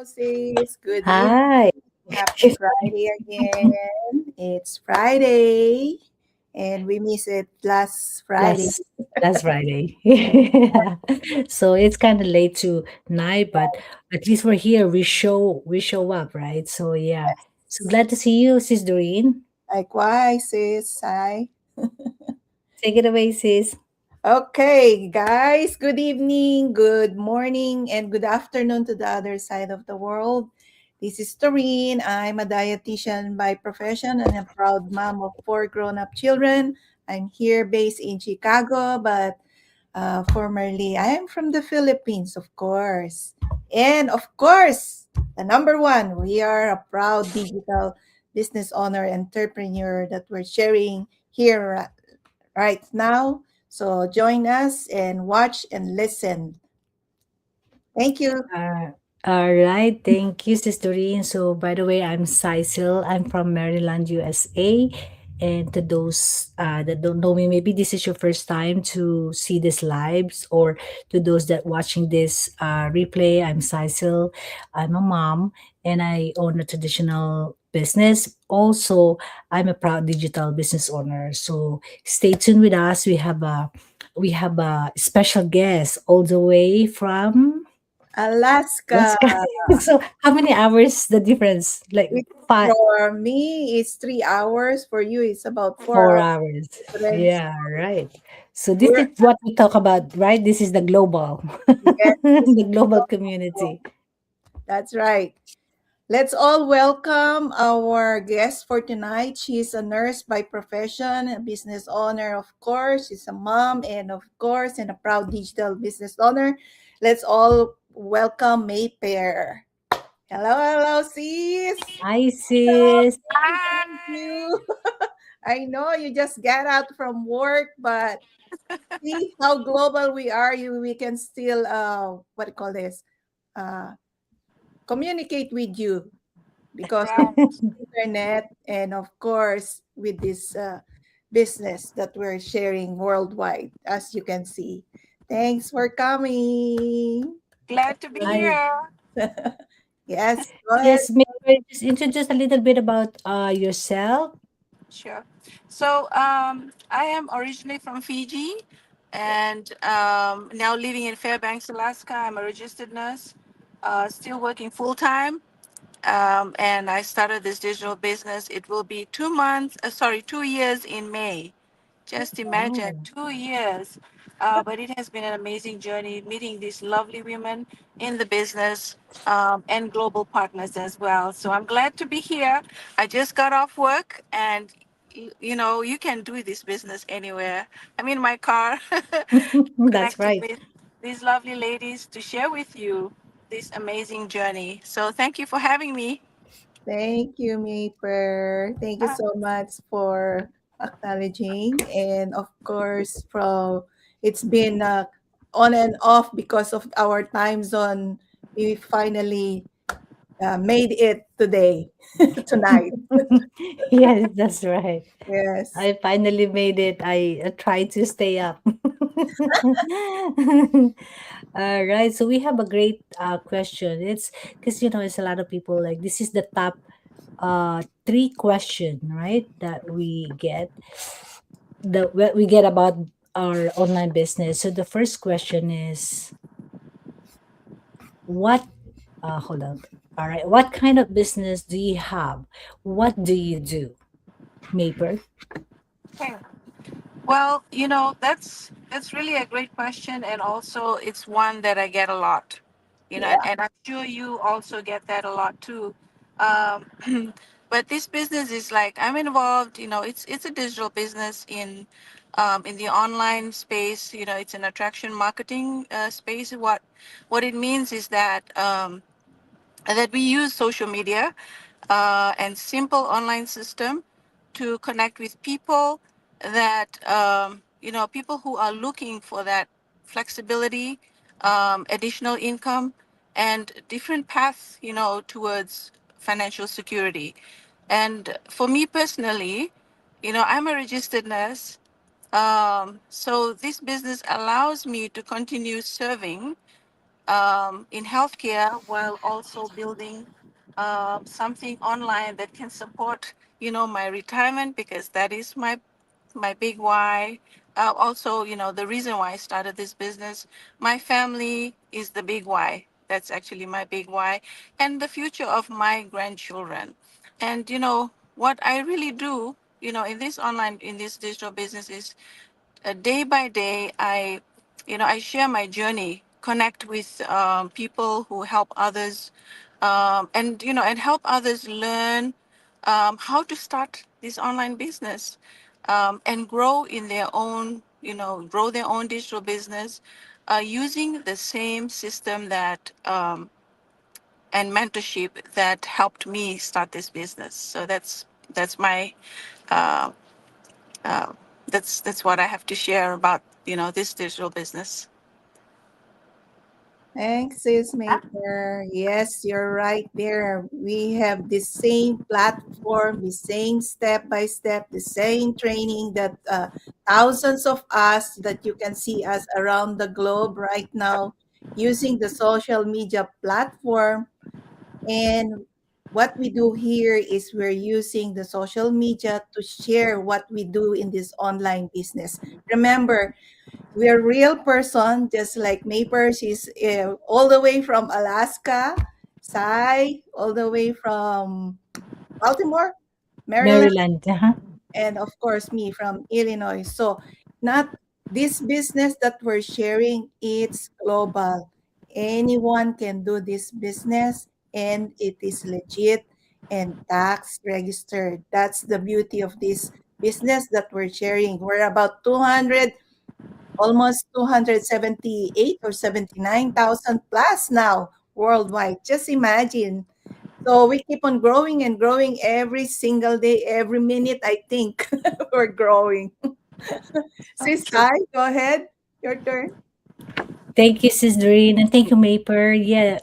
sis. Good evening. Hi. Happy Friday again. It's Friday, and we missed it last Friday. last last Friday. So it's kind of late tonight, but at least we're here. We show up, right? So yeah. So glad to see you, Sis Doreen. Likewise, sis. Hi. Take it away, sis. Okay, guys. Good evening, good morning, and good afternoon to the other side of the world. This is Doreen. I'm a dietitian by profession and a proud mom of four grown-up children. I'm here based in Chicago, but formerly, I am from the Philippines, of course. And of course, the number one, we are a proud digital business owner, entrepreneur that we're sharing here right now. So join us and watch and listen. Thank you. Uh, all right. Thank you, Sis Doreen. So, by the way, I'm Cecil. I'm from Maryland, USA. And to those that don't know me, maybe this is your first time to see this lives, or to those that watching this replay, I'm Cecil. I'm a mom, and I own a traditional business. Also, I'm a proud digital business owner. So, stay tuned with us. We have a special guest all the way from Alaska. Alaska. So how many hours the difference? Like Which five, for me is 3 hours. For you, it's about 4 hours 4 hours. difference. Yeah, right. So this We're is what we talk about, right? This is the global, yes, the global community. that's right. Let's all welcome our guest for tonight. She's a nurse by profession, a business owner, of course. She's a mom, and of course, and a proud digital business owner. Let's all welcome May Pear. Hello, hello, sis. Hi, Hello, sis. thank you. I know you just got out from work, but see how global we are. We can still what do you call this? Uh, communicate with you because of Right. internet and of course with this business that we're sharing worldwide, as you can see. Thanks for coming. Glad to be Hi. here. Yes, go ahead. Yes, maybe just introduce a little bit about yourself. Sure. So, I am originally from Fiji and now living in Fairbanks, Alaska. I'm a registered nurse, still working full time. And I started this digital business. It will be 2 months, 2 years in May. Just imagine, Oh. 2 years. But it has been an amazing journey meeting these lovely women in the business and global partners as well. So I'm glad to be here. I just got off work and you can do this business anywhere. I'm in my car That's connecting right. with these lovely ladies to share with you this amazing journey. So thank you for having me. Thank you, Maper. Thank you Uh, so much for acknowledging. And of course, from it's been on and off because of our time zone. We finally made it today, tonight. Yes, that's right. Yes. I finally made it. I tried to stay up. All right. So we have a great question. It's because it's a lot of people like this is the top three question, right? That we get about our online business. So the first question is what hold on. All right. What kind of business do you have? What do you do? Maper? okay. Well, that's really a great question, and also it's one that I get a lot. Yeah. And I'm sure you also get that a lot too. Um, but this business is like I'm involved. It's a digital business in the online space. It's an attraction marketing space. What it means is that we use social media and simple online system to connect with people that people who are looking for that flexibility, additional income, and different paths towards financial security. And for me personally, I'm a registered nurse. So this business allows me to continue serving in healthcare while also building something online that can support, my retirement, because that is my big why. Also, the reason why I started this business, my family is the big why. That's actually my big why, and the future of my grandchildren. And what I really do, in this digital business is day by day, I share my journey, connect with people who help others, and help others learn how to start this online business, and grow their own digital business, using the same system that and mentorship that helped me start this business. So that's my uh, uh, that's what I have to share about this digital business. Thanks, Sis Maker. Yes, you're right there. We have the same platform, the same step by step, the same training that thousands of us that you can see us around the globe right now using the social media platform. And what we do here is we're using the social media to share what we do in this online business. Remember, we're real person, just like Maper. She's all the way from Alaska, Sai, all the way from Baltimore, Maryland, Maryland, uh-huh. and of course me from Illinois. So not this business that we're sharing, it's global. Anyone can do this business and it is legit and tax registered. That's the beauty of this business that we're sharing. We're about 200, almost 278 or 79,000 plus now worldwide. Just imagine. So we keep on growing and growing every single day, every minute, I think we're growing. Sis, True. hi, go ahead. Your turn. Thank you, Sis Doreen, and thank you, Maper. Yeah,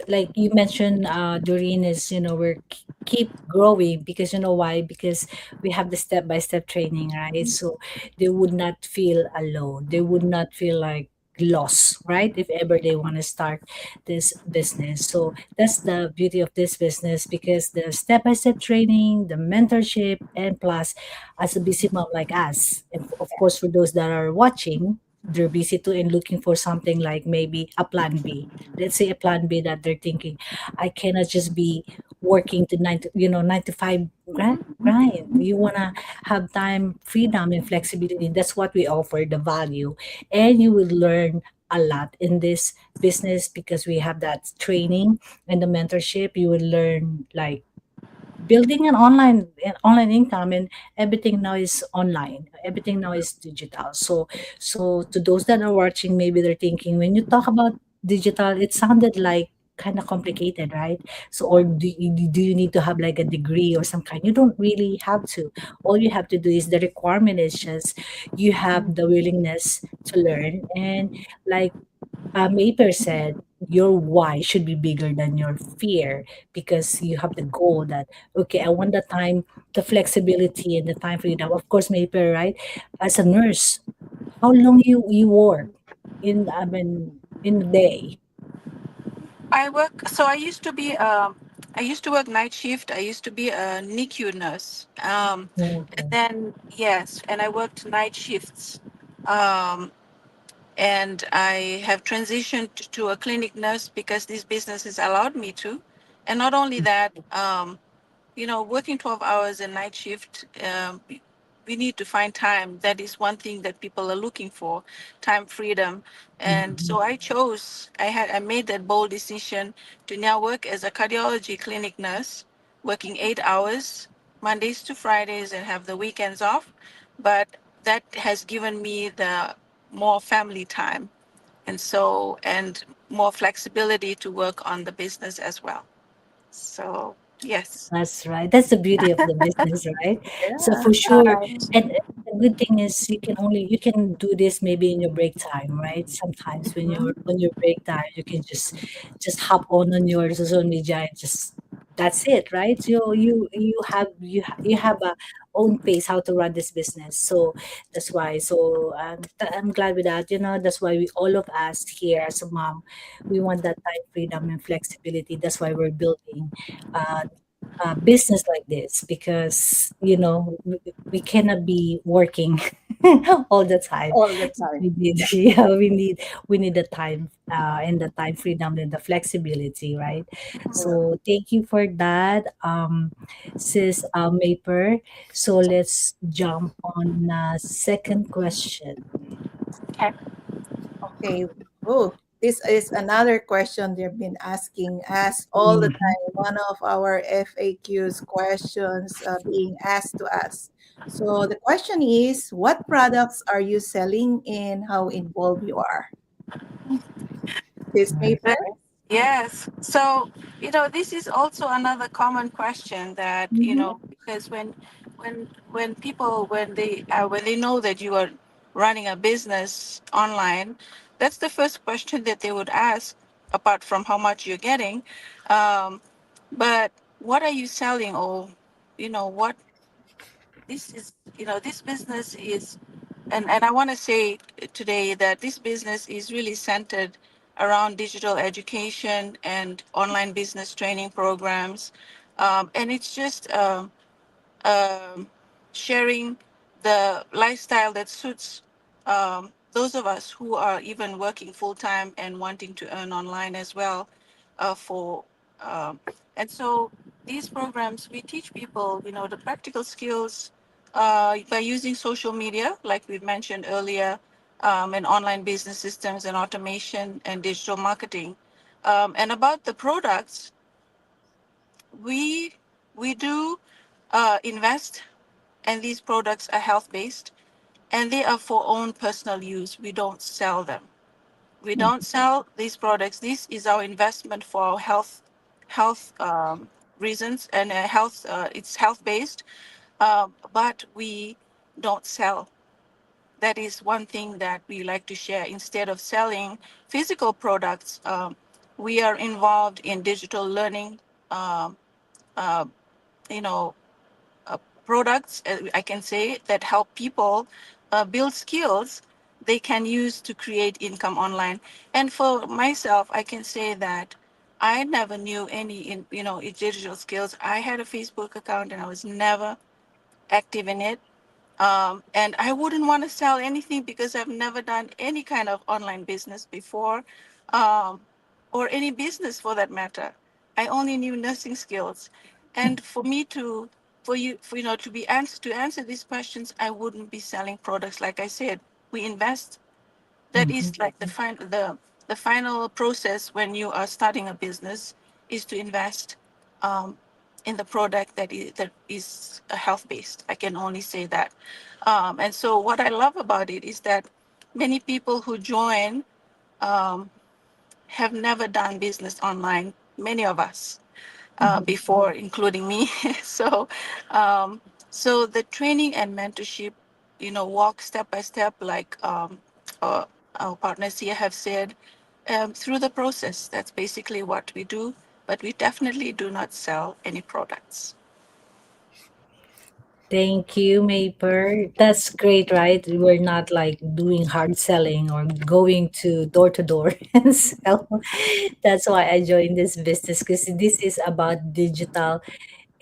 like you mentioned, Doreen is, we're keep growing because you know why? Because we have the step by step training, right? So they would not feel alone. They would not feel like lost, right? If ever they want to start this business. So that's the beauty of this business because the step by step training, the mentorship, and plus, as a busy mom like us, and of course for those that are watching, they're busy too and looking for something like maybe a plan B. Let's say a plan B that they're thinking, I cannot just be working to 9 to 5 grind. You wanna have time, freedom, and flexibility. That's what we offer, the value, and you will learn a lot in this business because we have that training and the mentorship. You will learn like building an online income, and everything now is online, everything now is digital. So to those that are watching, maybe they're thinking when you talk about digital, it sounded like kind of complicated, right? So or do you need to have like a degree or some kind? You don't really have to. All you have to do is the requirement is just you have the willingness to learn. And like Maper said, your why should be bigger than your fear because you have the goal that, okay, I want the time, the flexibility, and the time freedom. Of course, Maper, right? As a nurse, how long you work in a day? I used to work night shift. I used to be a NICU nurse. And Okay. then, yes, and I worked night shifts. Um, and I have transitioned to a clinic nurse because this business has allowed me to. And not only that, working 12 hours a night shift, we need to find time. That is one thing that people are looking for, time freedom. And Mhm. so I made that bold decision to now work as a cardiology clinic nurse, working 8 hours, Mondays to Fridays, and have the weekends off. But that has given me the more family time, and more flexibility to work on the business as well. So, yes. That's right. That's the beauty of the business, right? So Yeah. for sure, Right. and the good thing is you can do this maybe in your break time, right? Sometimes when you're Mhm. on your break time, you can just hop on your social media and just that's it, right? So you have a own pace how to run this business. So that's why. So I'm glad with that. That's why we all of us here as a mom, we want that time freedom and flexibility. That's why we're building uh, business like this, because we cannot be working all the time. all the time. We need yeah, we need the time, and the time freedom and the flexibility, right? Yeah. So thank you for that, sis, Maper. So let's jump on second question. Okay. Okay. Oh, this is another question they've been asking us all the Mhm. time. One of our FAQs questions being asked to us. So the question is, what products are you selling and how involved you are? This paper? But yes. So, this is also another common question that, Mm-hmm. because when people when they know that you are running a business online, that's the first question that they would ask, apart from how much you're getting. Um, but what are you selling? Or, what this is, this business is, and I want to say today that this business is really centered around digital education and online business training programs. And it's just um, sharing the lifestyle that suits those of us who are even working full time and wanting to earn online as well. For And so these programs, we teach people, the practical skills by using social media, like we mentioned earlier, and online business systems and automation and digital marketing. And about the products, we we do invest, and these products are health based, and they are for own personal use. We don't sell them. We don't sell these products. This is our investment for our health reasons, and health. It's health based, but we don't sell. That is one thing that we like to share. Instead of selling physical products, we are involved in digital learning. Um, uh, you know, uh, Products, I can say, that help people build skills they can use to create income online. And for myself, I can say that I never knew any in digital skills. I had a Facebook account and I was never active in it. And I wouldn't want to sell anything because I've never done any kind of online business before, um, or any business for that matter. I only knew nursing skills, and for me to, to be answer to answer these questions, I wouldn't be selling products. Like I said, we invest. That Mhm. is like the final process when you are starting a business, is to invest um, in the product that is health based. I can only say that. And so what I love about it is that many people who join um, have never done business online. Many of us Mhm. before, including me. so, um, so the training and mentorship, walk step by step, like uh, our partners here have said, through the process. That's basically what we do. But we definitely do not sell any products. Thank you, Maper. That's great, right? We're not like doing hard selling or going to door and sell. That's why I joined this business, because this is about digital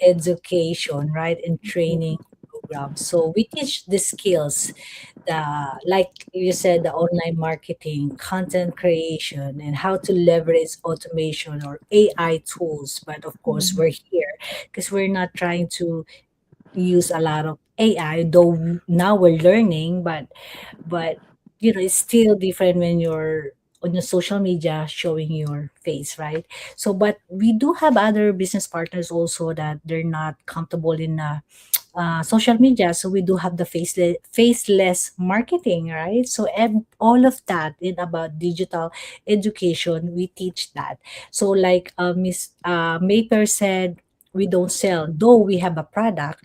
education, right? And training programs. So we teach the skills, the like you said, the online marketing, content creation, and how to leverage automation or AI tools. But of course, we're here because we're not trying to use a lot of AI, though now we're learning, but it's still different when you're on your social media showing your face, right? So, but we do have other business partners also that they're not comfortable in social media. So we do have the faceless marketing, right? So all of that in about digital education, we teach that. So like Miss Maper said, we don't sell, though we have a product,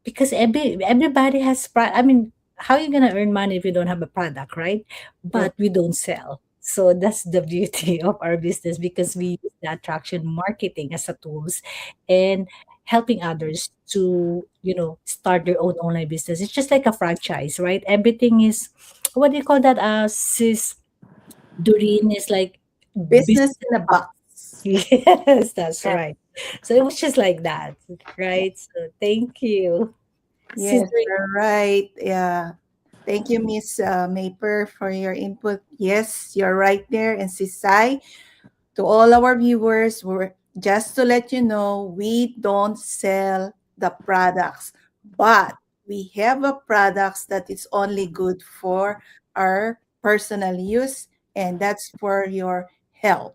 because everybody has I mean, how are you gonna earn money if you don't have a product, right? True. But we don't sell. So that's the beauty of our business, because we use the attraction marketing as a tools and helping others to, start their own online business. It's just like a franchise, right? Everything is, what do you call that? Sis Doreen, is like Business business in in a a box. box. Yes, that's Yeah. right. So it was just like that, right? So thank you, Yes, Sister. you're right. Yeah. Thank you, Miss Maper, for your input. Yes, you're right there. And Sisai, to all our viewers, just to let you know, we don't sell the products, but we have a products that is only good for our personal use, and that's for your health,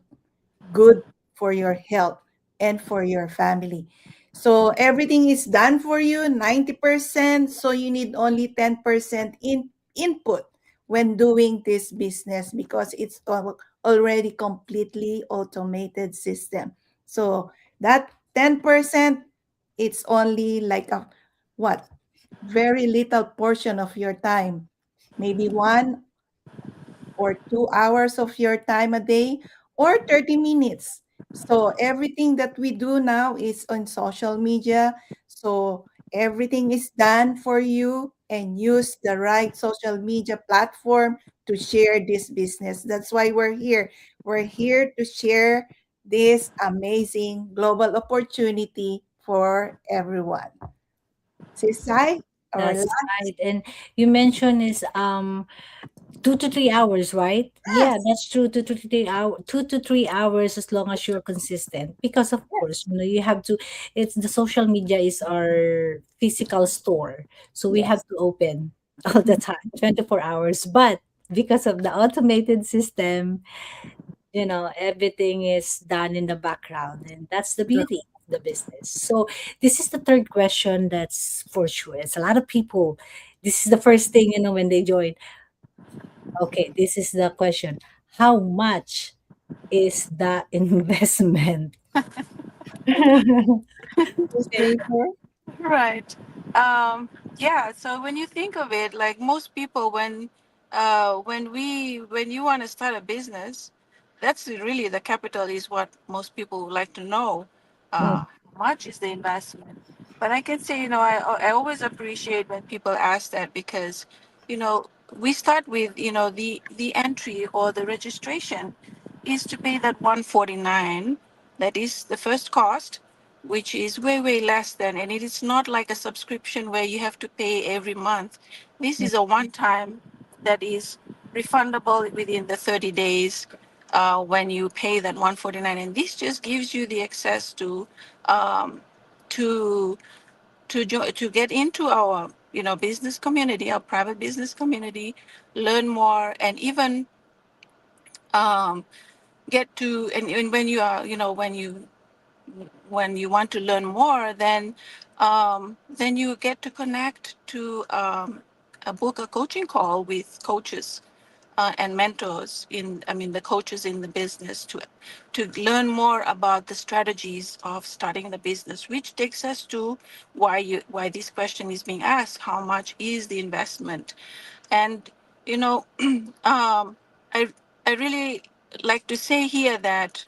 good for your health and for your family. So everything is done for you 90%, so you need only 10% input when doing this business because it's already completely automated system. So that 10%, it's only like a what? Very little portion of your time. Maybe 1 or 2 hours of your time a day or 30 minutes. So everything that we do now is on social media. So everything is done for you and use the right social media platform to share this business. That's why we're here. We're here to share this amazing global opportunity for everyone. Sisai, our That's last. right. And you mentioned is 2 to 3 hours, right? Yeah, Yes, that's true. 2 to 3 hours, as long as you're consistent. Because of course, yes, you have to. It's the social media is our physical store, so we have yes. to open all the time, 24 hours. But because of the automated system, everything is done in the background, and that's the beauty of the business. So this is the third question. That's for sure. It's a lot of people. This is the first thing, when they join. Okay, this is the question. How much is the investment? Miss Maker. Right. Um, yeah. So when you think of it, like most people, when you want to start a business, that's really the capital is what most people would like to know. Mm, How much is the investment? But I can say, I always appreciate when people ask that because, we start with, the entry or the registration is to pay that 149. That is the first cost, which is way, way less than, and it is not like a subscription where you have to pay every month. This mm, is a one time that is refundable within the 30 days when you pay that 149. And this just gives you the access um, to, to get into our, business community, our private business community, learn more, and even um, get to, and when you are, when you want to learn more, then you get to connect to a book a coaching call with coaches and mentors the coaches in the business to learn more about the strategies of starting the business, which takes us to why this question is being asked: how much is the investment? And you know, I I really like to say here that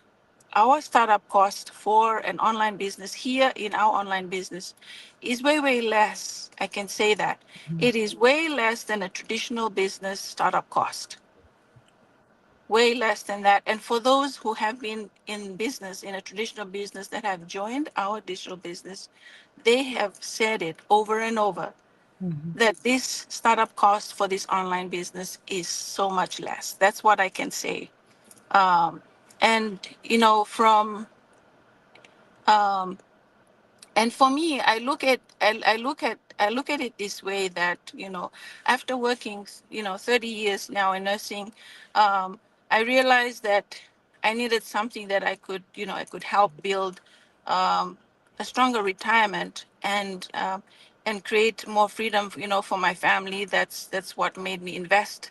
our startup cost for an online business here in our online business is way, way less. I can say that. mm, It is way less than a traditional business startup cost, way less than that. And for those who have been in business, in a traditional business, that have joined our digital business, they have said it over and over mhm, that this startup cost for this online business is so much less. That's what I can say. Um, and, from um, and for me, I look at it this way that after working 30 years now in nursing, I realized that I needed something that I could help build um, a stronger retirement and create more freedom for my family. That's what made me invest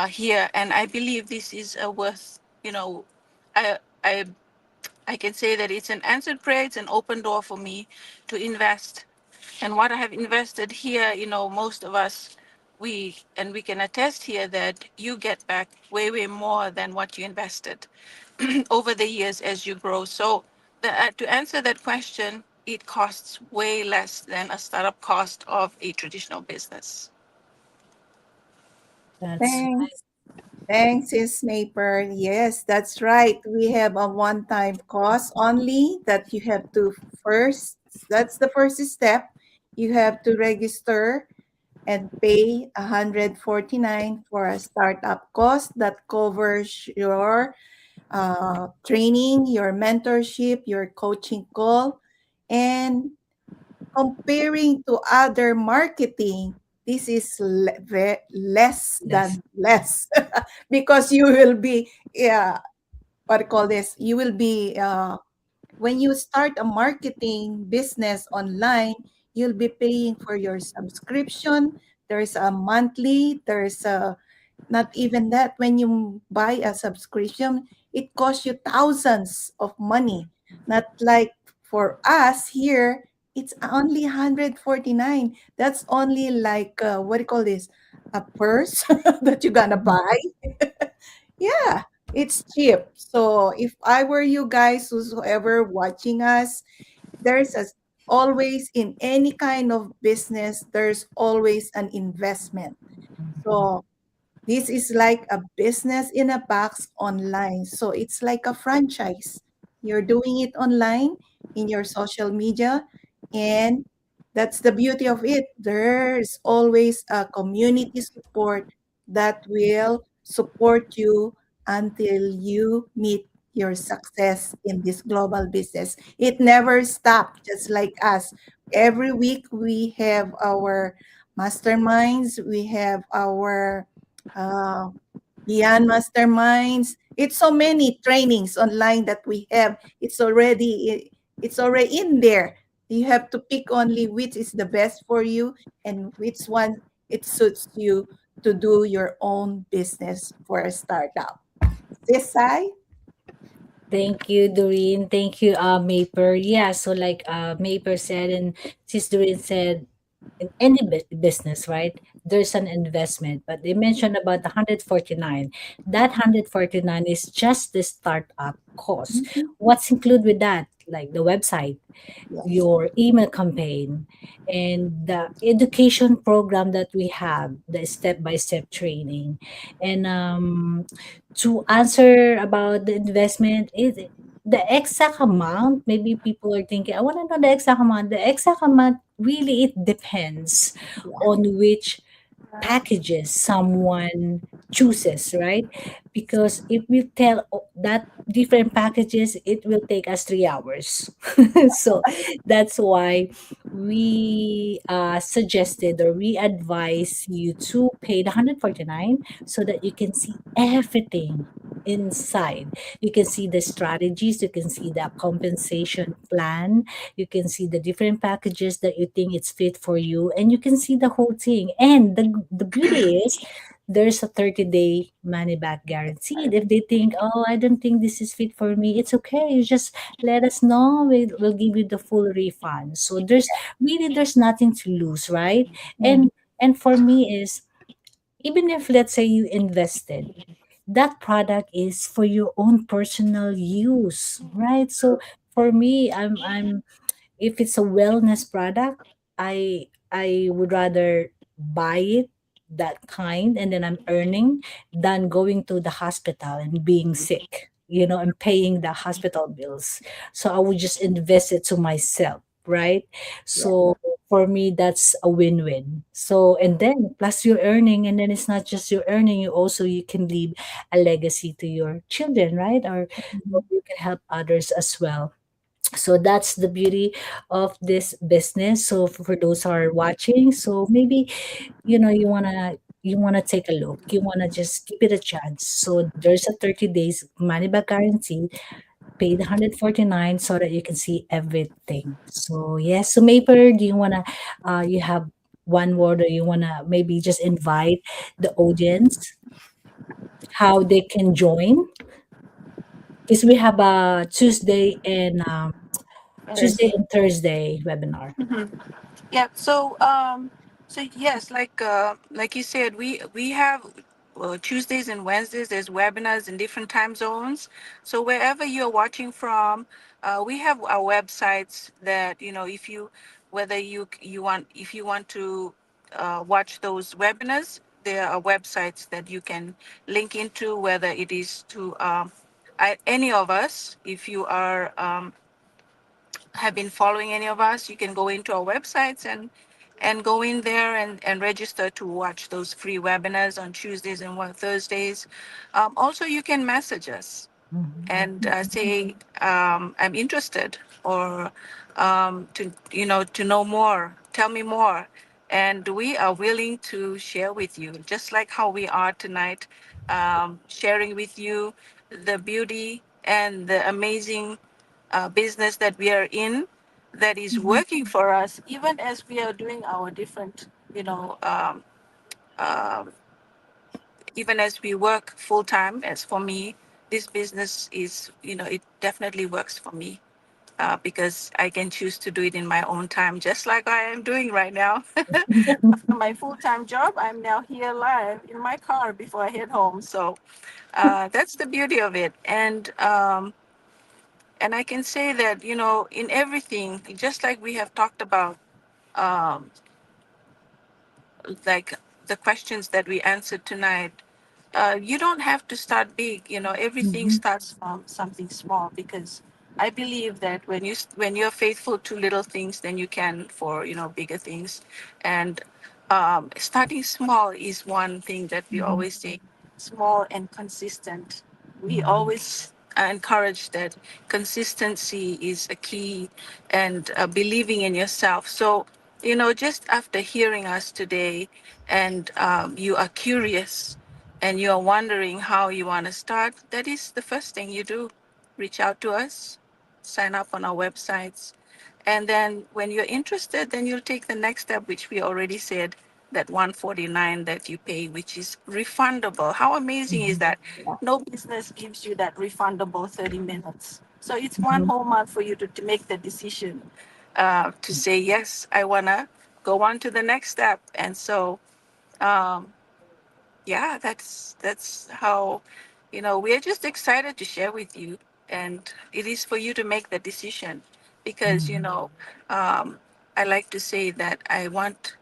here, and I believe this is a worth I I I can say that it's an answered prayer. It's an open door for me to invest. And what I have invested here, most of us, we can attest here that you get back way more than what you invested over the years as you grow. So to answer that question, it costs way less than a startup cost of a traditional business. That's right. Thanks. Thanks, Sis Maper. Yes, that's right. We have a one-time cost only that you have to first, that's the first step. You have to register and pay 149 for a startup cost that covers your training, your mentorship, your coaching call, and comparing to other marketing, this is less Less. than less because you will be, yeah, what do you call this? You will be when you start a marketing business online, you'll be paying for your subscription. There's a monthly, there's a not even that. When you buy a subscription, it costs you thousands of money. Not like for us here, it's only 149. That's only like what do you call this? A purse that you're gonna Mhm. buy. Yeah, it's cheap. So if I were you guys, whosoever watching us, there's a, always in any kind of business, there's always an investment. So this is like a business in a box online. So it's like a franchise. You're doing it online in your social media, and that's the beauty of it. There's always a community support that will support you until you meet your success in this global business. It never stops, just like us. Every week we have our masterminds, we have our uh, beyond masterminds. It's so many trainings online that we have. It's already in there. You have to pick only which is the best for you and which one it suits you to do your own business for a startup. This side, Thank you, Doreen. Thank you, Maper. Yeah, so like Maper said, and Sis Doreen said, in any business, right? There's an investment, but they mentioned about the 149. That 149 is just the startup cost. mhm, What's included with that? Like the website, yes, your email campaign, and the education program that we have, the step-by-step training. And to answer about the investment, the exact amount, maybe people are thinking, I want to know the exact amount. The exact amount, really, it depends yeah, on which packages someone chooses, right? Because if we tell that different packages, it will take us 3 hours. So that's why we suggested, or we advise you to pay the 149 so that you can see everything inside. You can see the strategies, you can see the compensation plan, you can see the different packages that you think it's fit for you, and you can see the whole thing. And the beauty is there's a 30-day money back guaranteed. If they think, oh, I don't think this is fit for me, it's okay, you just let us know, we'll give you the full refund. So there's nothing to lose, right? mhm, And for me is, even if let's say you invested, that product is for your own personal use, right? So for me, I'm if it's a wellness product, I would rather buy it, that kind, and then I'm earning, than going to the hospital and being sick, and paying the hospital bills. So I would just invest it to myself, right? yeah, So for me, that's a win-win. So, and then plus you're earning, and then it's not just you're earning, you can leave a legacy to your children, right? Or mhm, you can help others as well. So that's the beauty of this business. So for those who are watching, so maybe you wanna take a look, you wanna just give it a chance. So there's a 30 days money back guarantee. Pay the 149 so that you can see everything. So yes, so Maper, do you wanna you have one word, or you wanna maybe just invite the audience how they can join? Because we have a Tuesday Yes. and Thursday webinar. Yeah. So So yes, like you said, we have Tuesdays and Wednesdays. There's webinars in different time zones. So wherever you're watching from, we have our websites that if you whether you want if you want to watch those webinars, there are websites that you can link into, whether it is to any of us. If you are have been following any of us, you can go into our websites and go in there and register to watch those free webinars on Tuesdays and Thursdays. Also, you can message us Mhm. and say I'm interested, or to to know more, tell me more, and we are willing to share with you, just like how we are tonight, sharing with you the beauty and the amazing business that we are in, that is Mhm. working for us, even as we are doing our different, you know, um, even as we work full time. As for me, this business is, it definitely works for me. Because I can choose to do it in my own time, just like I am doing right now. After my full time job, I'm now here live in my car before I head home. So that's the beauty of it. And I can say that, in everything, just like we have talked about, um, like the questions that we answered tonight, you don't have to start big. Everything Mhm. starts from something small, because I believe that when you're faithful to little things, then you can for bigger things. And starting small is one thing that we Mhm. always say: small and consistent. We Mhm. always encourage that consistency is a key, and believing in yourself. So just after hearing us today, and you are curious, and you're wondering how you want to start, that is the first thing you do. Reach out to us, sign up on our websites. And then when you're interested, then you'll take the next step, which we already said, that 149 that you pay, which is refundable. How amazing is Mhm. that? Yeah. No business gives you that refundable 30 minutes. So it's one Mhm. whole month for you to make the decision, to say, yes, I want to go on to the next step. And so, um, yeah, that's how, we're just excited to share with you, and it is for you to make the decision, because Mhm. um, I like to say that I want,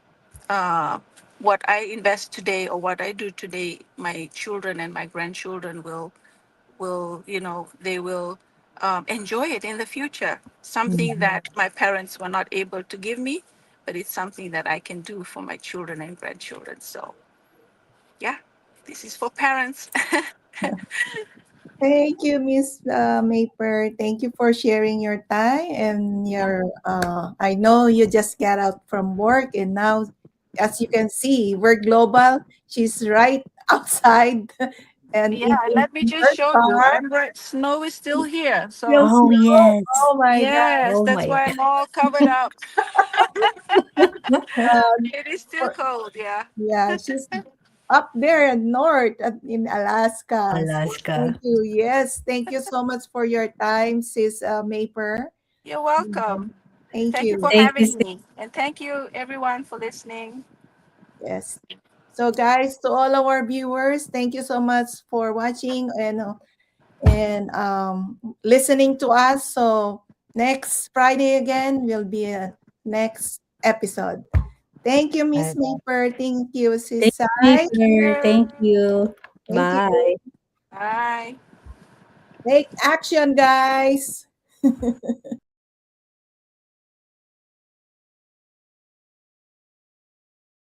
uh, what I invest today, or what I do today, my children and my grandchildren will they will enjoy it in the future. Something Mhm. that my parents were not able to give me, but it's something that I can do for my children and grandchildren. So yeah, this is for parents. Thank you, Miss Maper. Thank you for sharing your time and Yeah. your. I know you just got out from work, and now, as you can see, we're global. She's right outside and Yeah, in let me just her show you. car. Snow is still here. Still So, Oh, snow. yes. Oh my God! yes, Oh that's my why I'm all covered up. Um, It is still for- cold. Yeah. yeah, she's up there in north in Alaska. So thank Alaska. you. Yes, thank you so much for your time, Sis Maper. You're welcome. Thank Thank you you. for Thank you, having sis. me. And thank you, everyone, for listening. Yes. So guys, to all our viewers, thank you so much for watching and listening to us. So next Friday again will be a next episode. Thank you, Miss Right. Maper. Thank you, Thank Sis you, Sai. Maker. Thank You. you. Thank you. Bye. Bye. Take action, guys.